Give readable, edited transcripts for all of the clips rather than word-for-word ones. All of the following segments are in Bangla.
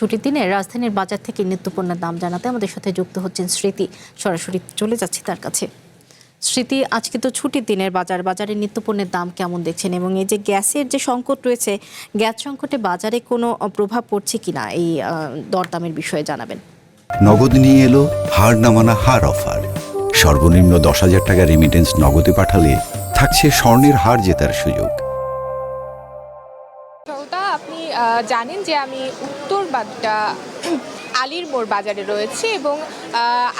ছুটির দিনে রাজধানীর বাজার থেকে নিত্যপণ্যের দাম জানাতে আমাদের সাথে যুক্ত হচ্ছেন স্মৃতি। সরাসরি চলে যাচ্ছি তার কাছে। স্মৃতি, আজকে তো ছুটির দিনের বাজারে নিত্যপণ্যের দাম কেমন দেখছেন, এবং এই যে গ্যাসের যে সংকট রয়েছে, গ্যাস সংকটে বাজারে কোনো প্রভাব পড়ছে কিনা এই দরদামের বিষয়ে জানাবেন। নগদ নিয়ে এলো হার না মানা হার অফার। সর্বনিম্ন 10,000 টাকা রেমিটেন্স নগদে পাঠালে থাকছে স্বর্ণের হার জেতার সুযোগ। আপনি জানেন যে আমি উত্তর বাড্ডা আলীর মোড় বাজারে রয়েছে এবং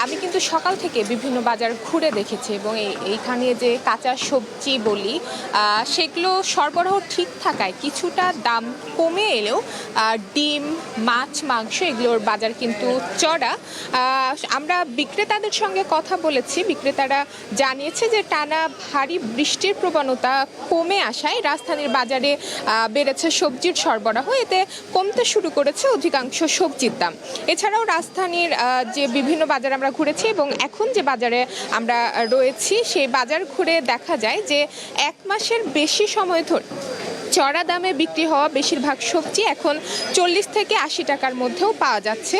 আমি কিন্তু সকাল থেকে বিভিন্ন বাজার ঘুরে দেখেছি এবং এইখানে যে কাঁচা সবজি বলি সেগুলো সরবরাহ ঠিক থাকায় কিছুটা দাম কমে এলেও ডিম, মাছ, মাংস এগুলোর বাজার কিন্তু চড়া। আমরা বিক্রেতাদের সঙ্গে কথা বলেছি, বিক্রেতারা জানিয়েছে যে টানা ভারী বৃষ্টির প্রবণতা কমে আসায় রাজধানীর বাজারে বেড়েছে সবজির সরবরাহ, এতে কমতে শুরু করেছে অধিকাংশ সবজির দাম। এছাড়াও রাজধানীর যে বিভিন্ন বাজার আমরা ঘুরেছি এবং এখন যে বাজারে আমরা রয়েছি সেই বাজার ঘুরে দেখা যায় যে এক মাসের বেশি সময় ধরে চড়া দামে বিক্রি হওয়া বেশিরভাগ সবজি এখন 40 থেকে 80 টাকার মধ্যেও পাওয়া যাচ্ছে।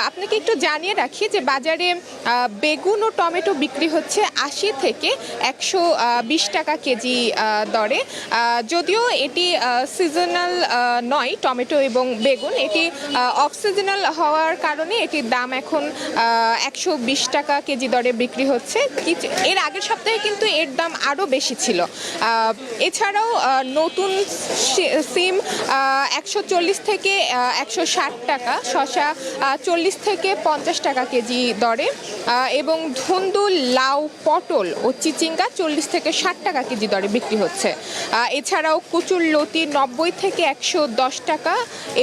আপনাকে একটু জানিয়ে রাখি যে বাজারে বেগুন ও টমেটো বিক্রি হচ্ছে 80 থেকে 120 টাকা কেজি দরে। যদিও এটি সিজনাল নয়, টমেটো এবং বেগুন, এটি অফ সিজনাল হওয়ার কারণে এটির দাম এখন 120 টাকা কেজি দরে বিক্রি হচ্ছে। এর আগের সপ্তাহে কিন্তু এর দাম আরও বেশি ছিল। এছাড়াও নতুন সিম 140 থেকে 160 টাকা, শসা 40 থেকে 50 টাকা কেজি দরে এবং ধুন্দুল, লাউ, পটল ও চিচিঙ্গা 40 থেকে 60 টাকা কেজি দরে বিক্রি হচ্ছে। এছাড়াও কচুর লতি 90 থেকে 110 টাকা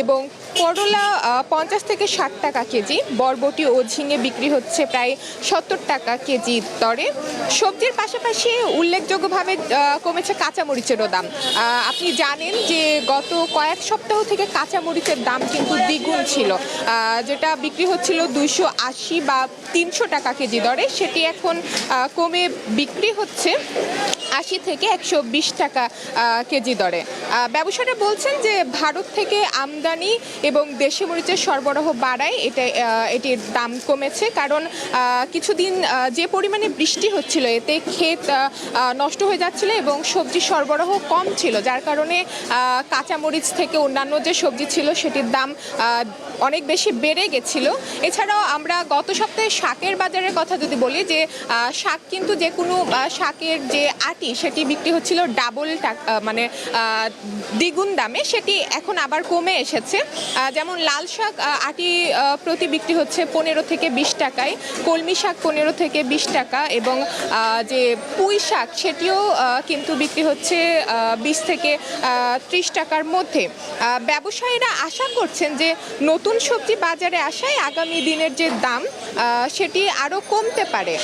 এবং করলা 50 থেকে 60 টাকা কেজি, বরবটি ও ঝিঙে বিক্রি হচ্ছে প্রায় 70 টাকা কেজি দরে। সবজির পাশাপাশি উল্লেখযোগ্যভাবে কমেছে কাঁচামরিচেরও দাম। আপনি জানেন যে গত কয়েক সপ্তাহ থেকে কাঁচামরিচের দাম কিন্তু দ্বিগুণ ছিল, যেটা বিক্রি হচ্ছিল 280 বা 300 টাকা কেজি দরে, সেটি এখন কমে বিক্রি হচ্ছে 80 থেকে 120 টাকা কেজি দরে। ব্যবসায়ীরা বলছেন যে ভারত থেকে আমদানি এবং দেশি মরিচের সরবরাহ বাড়ায় এটির দাম কমেছে, কারণ কিছুদিন যে পরিমাণে বৃষ্টি হচ্ছিল এতে ক্ষেত নষ্ট হয়ে যাচ্ছিল এবং সবজি সরবরাহ কম ছিল, যার কারণে কাঁচামরিচ থেকে অন্যান্য যে সবজি ছিল সেটির দাম অনেক বেশি বেড়ে গেছিল। এছাড়াও আমরা গত সপ্তাহে শাকের বাজারের কথা যদি বলি, যে শাক কিন্তু যে কোনো শাকের যে আটি সেটি বিক্রি হচ্ছিল ডাবল টাকা, মানে দ্বিগুণ দামে, সেটি এখন আবার কমে এসেছে। যেমন লাল শাক আটি প্রতি বিক্রি হচ্ছে 15 থেকে 20 টাকায়, কলমি শাক 15 থেকে 20 টাকা এবং যে পুঁই শাক সেটিও কিন্তু বিক্রি হচ্ছে 20 থেকে 30 টাকার মধ্যে। ব্যবসায়ীরা আশা করছেন যে নতুন সবজি বাজারে আসায় আগামী দিনের যে দাম সেটি আরও কমতে পারে।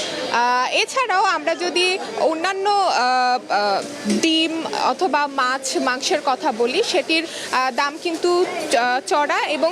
এছাড়াও আমরা যদি অন্যান্য ডিম অথবা মাছ, মাংসের কথা বলি, সেটির দাম কিন্তু চড়া এবং